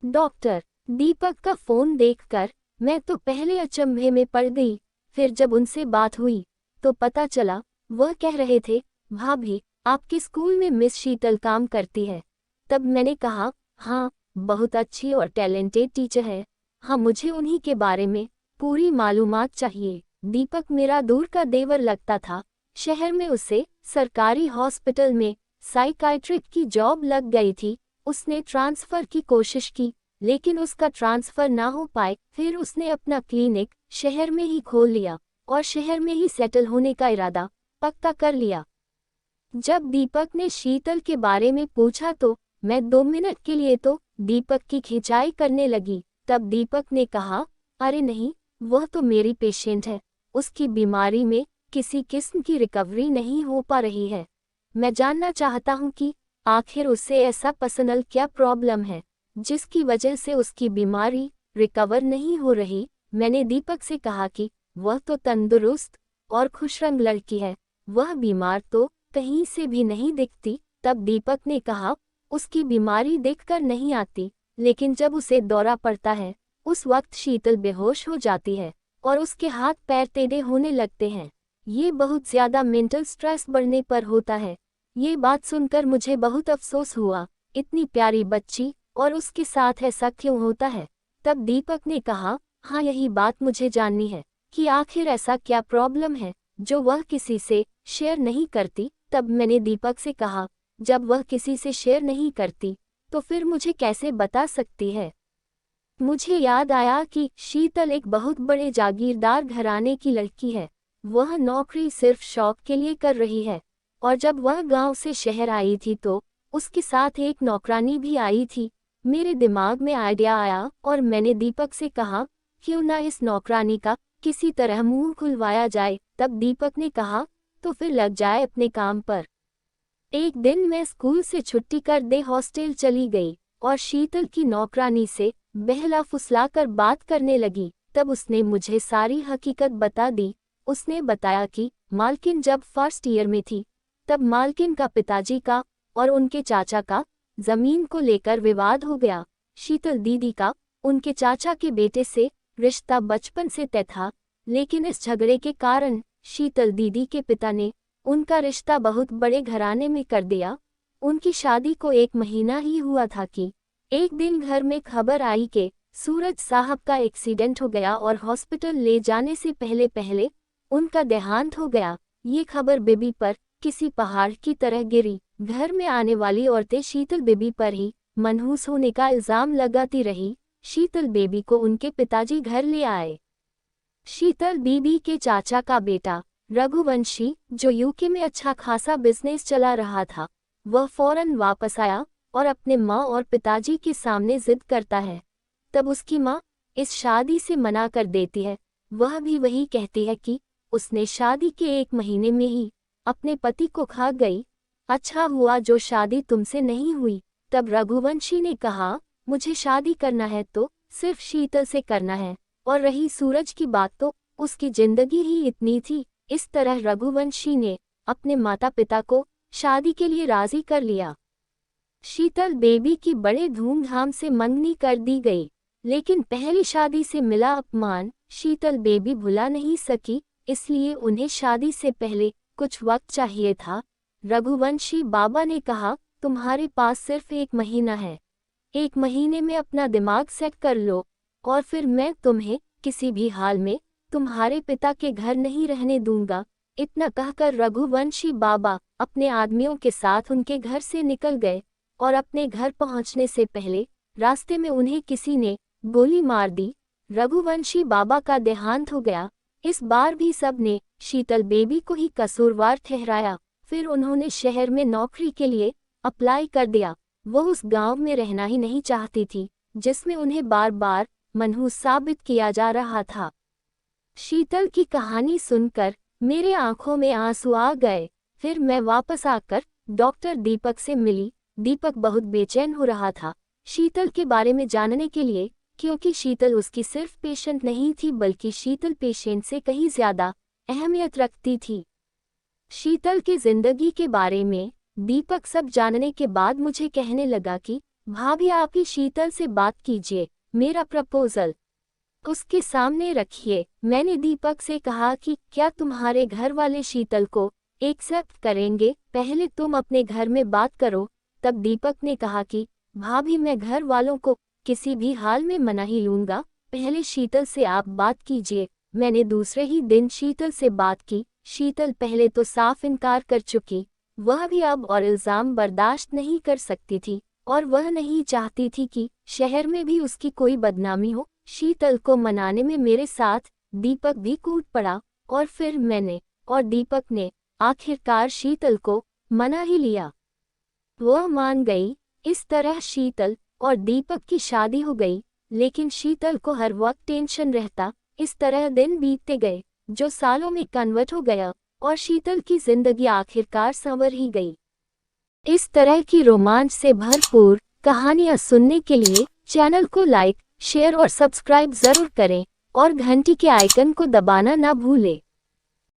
Doctor. दीपक का phone देखकर मैं तो पहले अचंभे में पड़ गई, फिर जब उनसे बात हुई तो पता चला वह कह रहे थे, भाभी, आपके स्कूल में मिस शीतल काम करती है। तब मैंने कहा, हाँ, बहुत अच्छी और टैलेंटेड टीचर है। हाँ, मुझे उन्हीं के बारे में पूरी मालूमात चाहिए। दीपक मेरा दूर का देवर लगता था। शहर में उसे सरकारी हॉस्पिटल में साइकाइट्रिक की जॉब लग गई थी। उसने ट्रांसफ़र की कोशिश की, लेकिन उसका ट्रांसफ़र ना हो पाए। फिर उसने अपना क्लिनिक शहर में ही खोल लिया और शहर में ही सेटल होने का इरादा पक्का कर लिया। जब दीपक ने शीतल के बारे में पूछा तो मैं 2 मिनट के लिए तो दीपक की खिंचाई करने लगी। तब दीपक ने कहा, अरे नहीं, वह तो मेरी पेशेंट है। उसकी बीमारी में किसी किस्म की रिकवरी नहीं हो पा रही है। मैं जानना चाहता हूँ कि आखिर उससे ऐसा पर्सनल क्या प्रॉब्लम है जिसकी वजह से उसकी बीमारी रिकवर नहीं हो रही। मैंने दीपक से कहा कि वह तो तंदुरुस्त और खुशरंग लड़की है, वह बीमार तो कहीं से भी नहीं दिखती। तब दीपक ने कहा, उसकी बीमारी देखकर नहीं आती, लेकिन जब उसे दौरा पड़ता है उस वक्त शीतल बेहोश हो जाती है और उसके हाथ पैर टेढ़े होने लगते हैं। ये बहुत ज़्यादा मेंटल स्ट्रेस बढ़ने पर होता है। ये बात सुनकर मुझे बहुत अफसोस हुआ। इतनी प्यारी बच्ची और उसके साथ ऐसा क्यों होता है। तब दीपक ने कहा, हाँ, यही बात मुझे जाननी है कि आखिर ऐसा क्या प्रॉब्लम है जो वह किसी से शेयर नहीं करती। तब मैंने दीपक से कहा, जब वह किसी से शेयर नहीं करती तो फिर मुझे कैसे बता सकती है। मुझे याद आया कि शीतल एक बहुत बड़े जागीरदार घराने की लड़की है। वह नौकरी सिर्फ शौक के लिए कर रही है, और जब वह गांव से शहर आई थी तो उसके साथ एक नौकरानी भी आई थी। मेरे दिमाग में आइडिया आया और मैंने दीपक से कहा, क्यों ना इस नौकरानी का किसी तरह मुंह खुलवाया जाए। तब दीपक ने कहा, तो फिर लग जाए अपने काम पर। एक दिन मैं स्कूल से छुट्टी कर दे हॉस्टल चली गई और शीतल की नौकरानी से बहला फुसलाकर बात करने लगी। तब उसने मुझे सारी हकीकत बता दी। उसने बताया कि मालकिन जब फर्स्ट ईयर में थी तब मालकिन का पिताजी का और उनके चाचा का जमीन को लेकर विवाद हो गया। शीतल दीदी का उनके चाचा के बेटे से रिश्ता बचपन से तय था, लेकिन इस झगड़े के कारण शीतल दीदी के पिता ने उनका रिश्ता बहुत बड़े घराने में कर दिया। उनकी शादी को 1 महीना ही हुआ था कि एक दिन घर में खबर आई कि सूरज साहब का एक्सीडेंट हो गया और हॉस्पिटल ले जाने से पहले पहले उनका देहांत हो गया। ये खबर बेबी पर किसी पहाड़ की तरह गिरी। घर में आने वाली औरतें शीतल बेबी पर ही मनहूस होने का इल्जाम लगाती रही। शीतल बेबी को उनके पिताजी घर ले आए। शीतल बीबी के चाचा का बेटा रघुवंशी, जो यूके में अच्छा खासा बिजनेस चला रहा था, वह फौरन वापस आया और अपने माँ और पिताजी के सामने जिद करता है। तब उसकी माँ इस शादी से मना कर देती है। वह भी वही कहती है कि उसने शादी के 1 महीने में ही अपने पति को खा गई। अच्छा हुआ जो शादी तुमसे नहीं हुई। तब रघुवंशी ने कहा, मुझे शादी करना है तो सिर्फ शीतल से करना है, और रही सूरज की बात तो उसकी जिंदगी ही इतनी थी। इस तरह रघुवंशी ने अपने माता पिता को शादी के लिए राजी कर लिया। शीतल बेबी की बड़े धूमधाम से मंगनी कर दी गई, लेकिन पहली शादी से मिला अपमान शीतल बेबी भुला नहीं सकी, इसलिए उन्हें शादी से पहले कुछ वक्त चाहिए था। रघुवंशी बाबा ने कहा, तुम्हारे पास सिर्फ 1 महीना है, 1 महीने में अपना दिमाग सेट कर लो और फिर मैं तुम्हें किसी भी हाल में तुम्हारे पिता के घर नहीं रहने दूंगा। इतना कहकर रघुवंशी बाबा अपने आदमियों के साथ उनके घर से निकल गए और अपने घर पहुंचने से पहले रास्ते में उन्हें किसी ने गोली मार दी। रघुवंशी बाबा का देहांत हो गया। इस बार भी सब ने शीतल बेबी को ही कसूरवार ठहराया। फिर उन्होंने शहर में नौकरी के लिए अप्लाई कर दिया। वो उस गांव में रहना ही नहीं चाहती थी जिसमें उन्हें बार बार मनहूस साबित किया जा रहा था। शीतल की कहानी सुनकर मेरे आंखों में आंसू आ गए। फिर मैं वापस आकर डॉक्टर दीपक से मिली। दीपक बहुत बेचैन हो रहा था शीतल के बारे में जानने के लिए, क्योंकि शीतल उसकी सिर्फ पेशेंट नहीं थी बल्कि शीतल पेशेंट से कहीं ज्यादा अहमियत रखती थी। शीतल की जिंदगी के बारे में दीपक सब जानने के बाद मुझे कहने लगा कि भाभी आप ही शीतल से बात कीजिए, मेरा प्रपोजल उसके सामने रखिए। मैंने दीपक से कहा कि क्या तुम्हारे घर वाले शीतल को एक्सेप्ट करेंगे, पहले तुम अपने घर में बात करो। तब दीपक ने कहा कि भाभी मैं घर वालों को किसी भी हाल में मना ही लूंगा, पहले शीतल से आप बात कीजिए। मैंने दूसरे ही दिन शीतल से बात की। शीतल पहले तो साफ इनकार कर चुकी, वह भी अब और इल्ज़ाम बर्दाश्त नहीं कर सकती थी और वह नहीं चाहती थी कि शहर में भी उसकी कोई बदनामी हो। शीतल को मनाने में मेरे साथ दीपक भी कूद पड़ा और फिर मैंने और दीपक ने आखिरकार शीतल को मना ही लिया। वह मान गई। इस तरह शीतल और दीपक की शादी हो गई। लेकिन शीतल को हर वक्त टेंशन रहता। इस तरह दिन बीतते गए जो सालों में कन्वर्ट हो गया और शीतल की जिंदगी आखिरकार संवर ही गई। इस तरह की रोमांच से भरपूर कहानियां सुनने के लिए चैनल को लाइक, शेयर और सब्सक्राइब जरूर करें और घंटी के आइकन को दबाना ना भूलें।